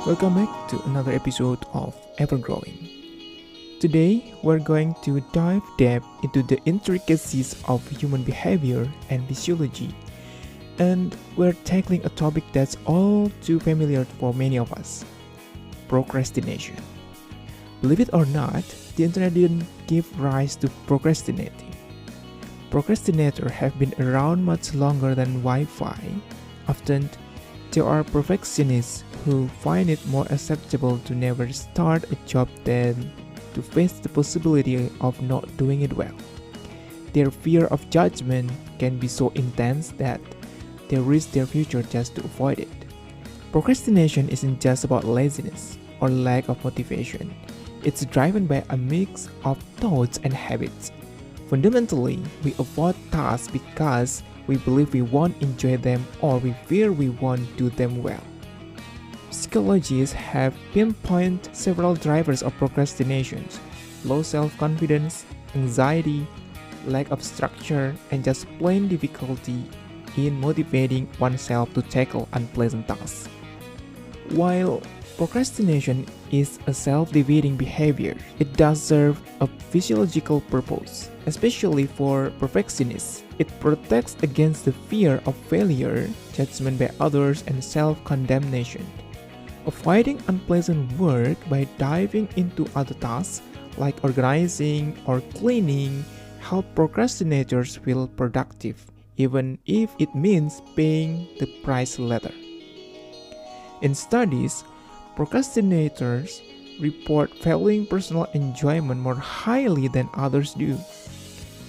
Welcome back to another episode of Evergrowing. Today, we're going to dive deep into the intricacies of human behavior and physiology, and we're tackling a topic that's all too familiar for many of us: procrastination. Believe it or not, the internet didn't give rise to procrastinating. Procrastinators have been around much longer than Wi-Fi. Often, there are perfectionists who find it more acceptable to never start a job than to face the possibility of not doing it well. Their fear of judgment can be so intense that they risk their future just to avoid it. Procrastination isn't just about laziness or lack of motivation. It's driven by a mix of thoughts and habits. Fundamentally, we avoid tasks because we believe we won't enjoy them or we fear we won't do them well. Psychologists have pinpointed several drivers of procrastination: low self-confidence, anxiety, lack of structure, and just plain difficulty in motivating oneself to tackle unpleasant tasks. While procrastination is a self-defeating behavior, it does serve a physiological purpose, especially for perfectionists. It protects against the fear of failure, judgment by others, and self-condemnation. Avoiding unpleasant work by diving into other tasks like organizing or cleaning help procrastinators feel productive, even if it means paying the price later. In studies, procrastinators report valuing personal enjoyment more highly than others do,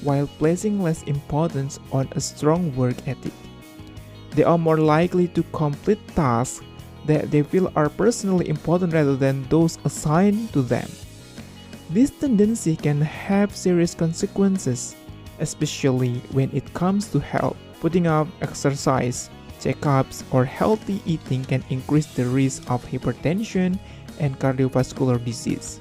while placing less importance on a strong work ethic. They are more likely to complete tasks that they feel are personally important rather than those assigned to them. This tendency can have serious consequences, especially when it comes to health. Putting off exercise, checkups, or healthy eating can increase the risk of hypertension and cardiovascular disease.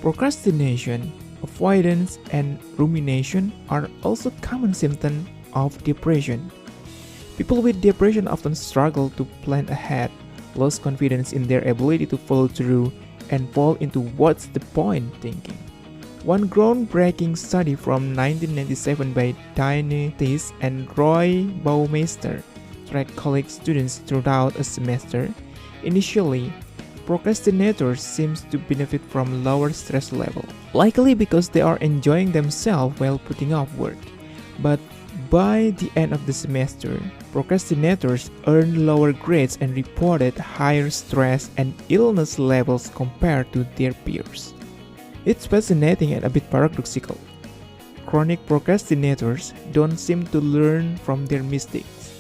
Procrastination, avoidance, and rumination are also common symptoms of depression. People with depression often struggle to plan ahead, lose confidence in their ability to follow through, and fall into "what's the point" thinking. One groundbreaking study from 1997 by Diane Thies and Roy Baumeister tracked college students throughout a semester. Initially, procrastinators seem to benefit from lower stress level, likely because they are enjoying themselves while putting off work. But by the end of the semester, procrastinators earned lower grades and reported higher stress and illness levels compared to their peers. It's fascinating and a bit paradoxical. Chronic procrastinators don't seem to learn from their mistakes.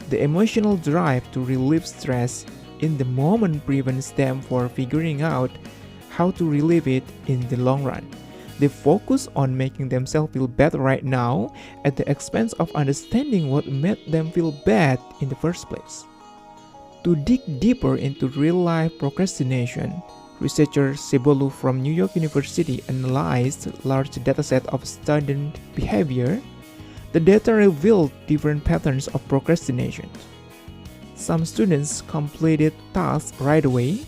The emotional drive to relieve stress in the moment prevents them from figuring out how to relieve it in the long run. They focus on making themselves feel better right now at the expense of understanding what made them feel bad in the first place. To dig deeper into real-life procrastination, researcher Sebolu from New York University analyzed a large dataset of student behavior. The data revealed different patterns of procrastination. Some students completed tasks right away,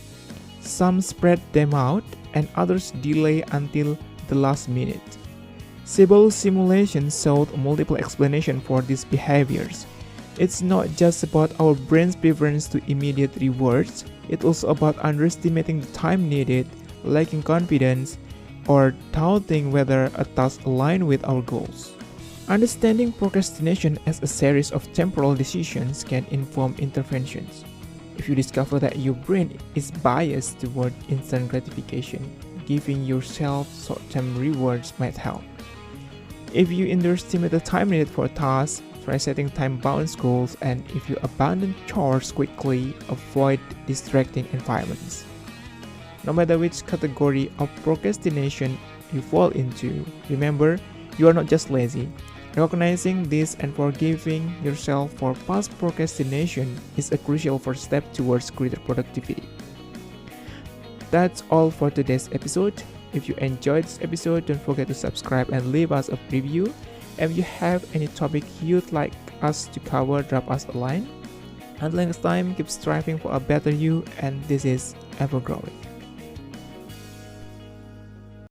some spread them out, and others delay until the last minute. Sebolu's simulation showed multiple explanations for these behaviors. It's not just about our brain's preference to immediate rewards, it's also about underestimating the time needed, lacking confidence, or doubting whether a task aligns with our goals. Understanding procrastination as a series of temporal decisions can inform interventions. If you discover that your brain is biased toward instant gratification, giving yourself short-term rewards might help. If you underestimate the time needed for a task, try setting time-bound goals, and if you abandon chores quickly, avoid distracting environments. No matter which category of procrastination you fall into, remember, you are not just lazy. Recognizing this and forgiving yourself for past procrastination is a crucial first step towards greater productivity. That's all for today's episode. If you enjoyed this episode, don't forget to subscribe and leave us a review. If you have any topic you'd like us to cover, drop us a line. Until next time, keep striving for a better you, and this is Ever Growing.